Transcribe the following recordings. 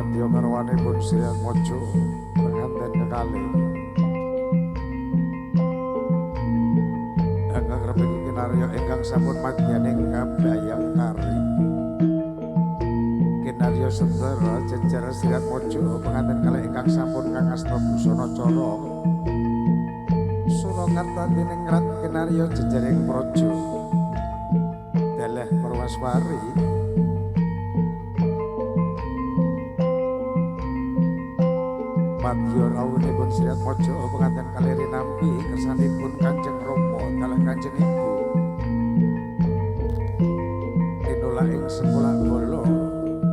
Madya garwanipun Sri Atmaja penganten kekalih ingkang rebing kinarya ingkang sampun madyaning kabayang kari kinarya sedera jejer Sri Atmaja penganten kalih ingkang sampun ngangasta busana cara Surakarta diningrat kinarya jejering praja dalah Perwaswari Madya rawuhipun Sri Atmaja penganten kalih rinampi kersanipun Kanjeng Rama dalah Kanjeng Ibu tinulak ing sekolah bala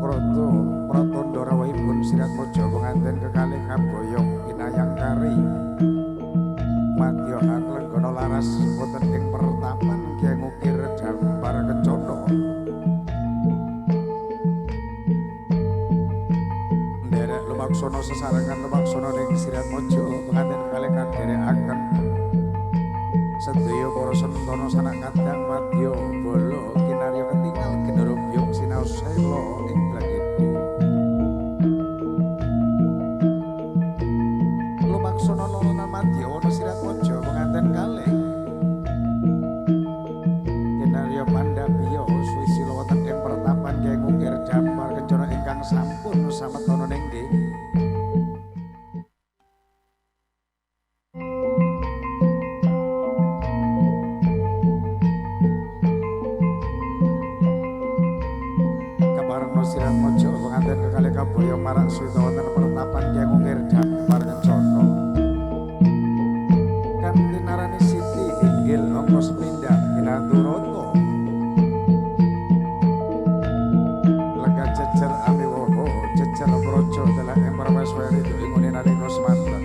krata pratandha rawuhipun Sri Atmaja penganten kekalih kaboyong kinayang kari Madya anglenggana laras wonten ing pertapan Kyai Ngukir Dampar Kencana nderek lumaksana sesarengan lumaksana ning Sri Atmaja penganten kalih kadherekaken sedaya para sentana sanak kadang Madya bala kinarya ketingal gendera biyong sinaos sela ing Blagedhi lumaksana lolonan Madya ana Sri Atmaja penganten kalih kinarya pandhabiya suwisila wonten ing pertapan Kyai Ngukir Dampar Kencana ingkang sampun sametana nengge kabarana Sri Atmaja penganten kekalih kaboyong marak suwita wonten pertapan Kyai Ngukir Dampar Kencana kanthi narani Siti inggil angka sepindhah Kinaturata lega jejer amiwaha jejer praja dalah ing Perwaswari ingune nalika semanten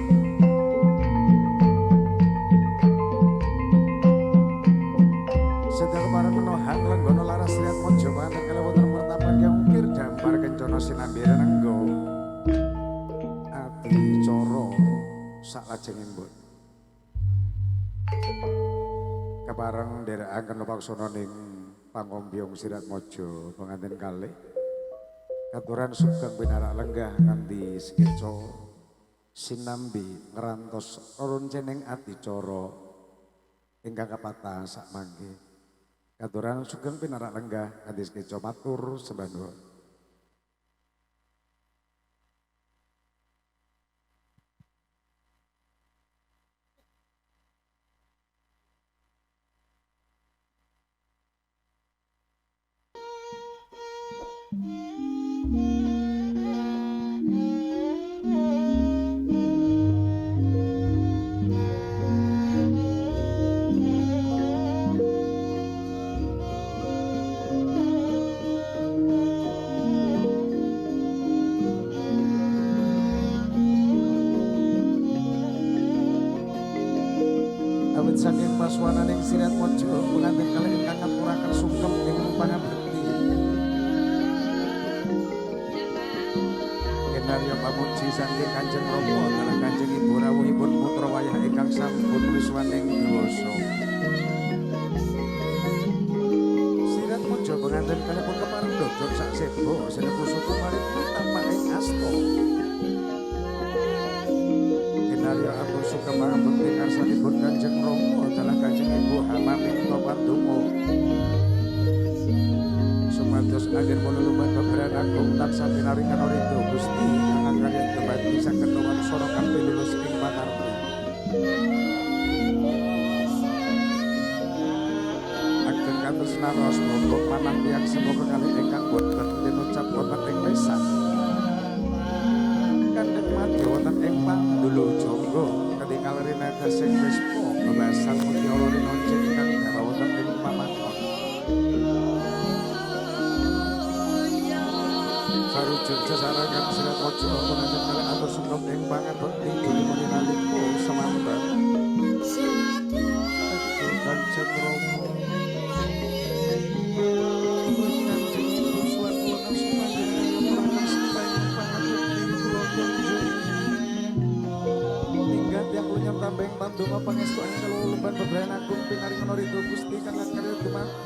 sedaya para menohan lenggana laras Sri Atmaja panten kalih wonten pertapan Kyai Ngukir Dampar Kencana sinambi renengga adicara saklajengipun kepareng nderekaken lumaksana ning pangombyong Sri Atmaja penganten kalih katuran sugeng pinarak lenggah kanthi skeca sinambi ngrantos roncening adicara ingkang kapatah sak mangke katuran sugeng pinarak lenggah kanthi skeca matur sembah nuwun awit saking paswananing Sri Atmaja penganten kalih ingkang ngaturaken sungkem ing pangabekti kinarya pamuji saking Kanjeng Rama dalah Kanjeng Ibu rawuhipun putra wayah ingkang sampun wiswaning diwasa Sri Atmaja penganten kalih pun kepareng dodok sak seba sineku suku maripun tampaking asta kinarya aku suka pangabekti karsanipun Kanjeng Rama dalah Kanjeng Ibu hamaminta pandonga supados anggen mululuman beberan agung tansah pinaringan ridho Gusti ingkang kalih dumadi saged wangsana kanthi lulus ing pangarti ageng katresnan raos blogok manah tiyang semoga kalih ingkang boten tinucap wonten ing lisan kandheng Madya wonten ing Pandulu Jonggo ketingal rinada sing respa bebasan mutiara rinonce ingkang gawa wonten ing pamakon sarujud sesarengan Sri Atmaja penganten kalih atur sungkem ing pangabekti dulimuni nalika semanten Kanjeng Rama tambeng pandonga pangestu ing kaluluban bebrayan agung pinaringan ridho Gusti kang karya dumadi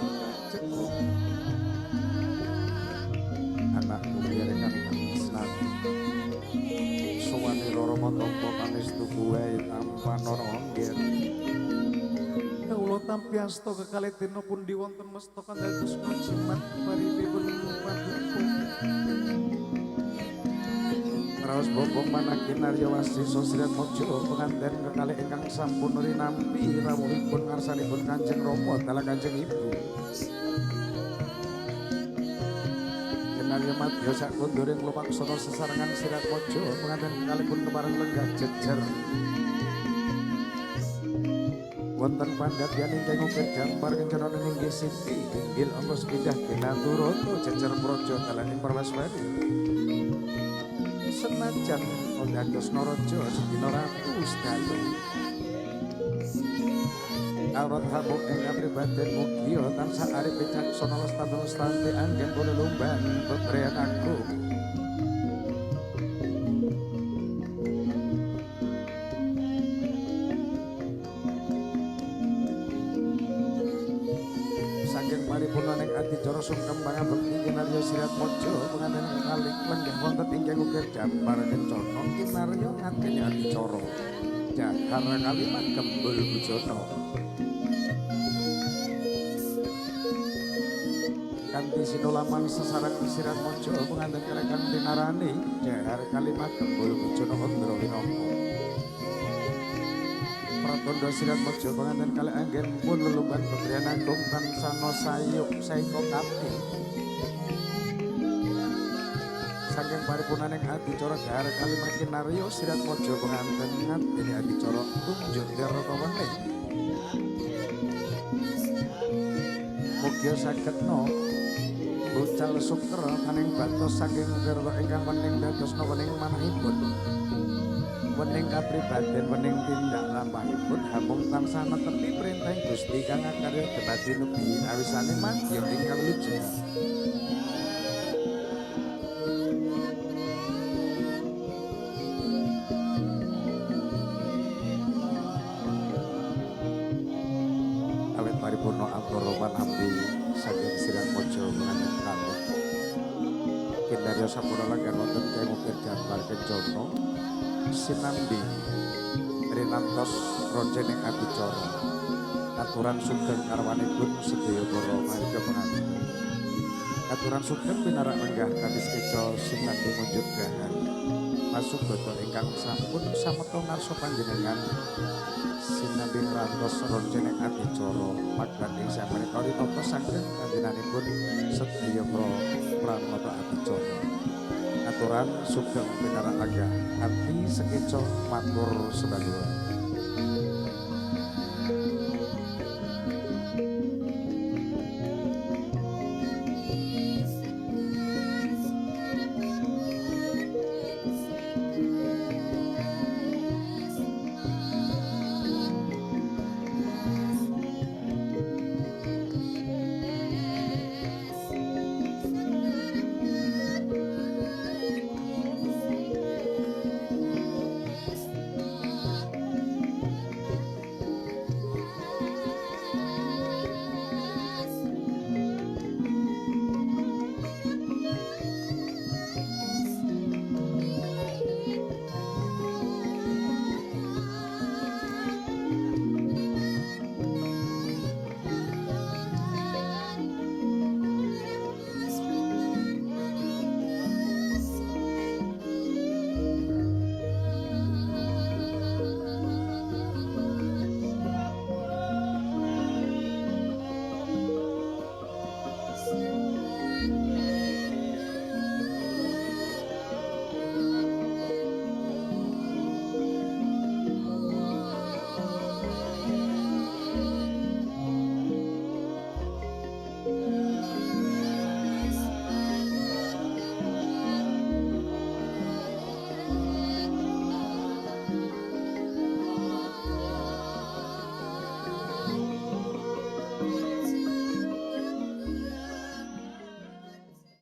anakku biarkan senang tampa pangestu kuwae tanpa nonongger kawula tampi asta kekalih dina pundi wonten mestaka dados jimat paripipun paduka raos bobong manakin Arya Wasisa Sriat Mojo penganten kekalih ingkang sampun rinampi rawuhipun ngarsanipun Kanjeng Rama dalah Kanjeng Ibu Arya Madya sak konduring lumaksana sesarengan Sriat Mojo penganten kekalihipun kepareng lenggah jejer wonten pandhapyan ingkang ugi jampar kencenana inggih Siti inggil angga sepindah Kinaturata jejer praja dalah ing Perwaswari senajan dados naraja sedina ratu sedalu awrat habuk ing kapribaden mugia tansah arep wicaksana lestari anggen lumban bebrayat agung saking paripurnaning adicara sungkem pangabekti kinarya Sriat Mojo penganten kekalih lenggah wonten ingkang ugi jampar kencana kinarya ngadeni adicara jahar kalimat gembul bujana kanthi sinulaman sesarang Sriat Mojo penganten kalekan dinarani jahar kalimat gembul bujana Andra Winata Pratandha Sriat Mojo penganten kalih anggen pun lelumban bebriyan agung tansah sayuk saika kapti saking paripurnaning adicara jahar kalimat kinarya Sriat Mojo penganten ngadeni adicara tunjuk diratawening mugia sagedna bucal sukra kaning batos saking wirta ingkang wening dadosna wening manahipun wening kapribaden wening tindak lampahipun hamung tansah netepi perintahing Gusti kang akarya dumadi nebi awisane madya ing kawilujengan awit paripurna antara panampi saking Sriat Mojo penganten kalih kinarya sampun langgan wonten kang ugi jampar kencana sinambi rinantos rojening adicara aturan sugeng karwanipun sedaya para marga penganten aturan sugeng pinarak lenggah kanthi keca sinambi munjuk dahan pasugata ingkang sampun sameta ngarsa panjenengan sinambi rantos rojening adicara magdaning samenika rinantos saged kanjenenganipun sedaya para pranata adicara aturan sugeng pinarak lenggah kanthi sekeca matur sedaluan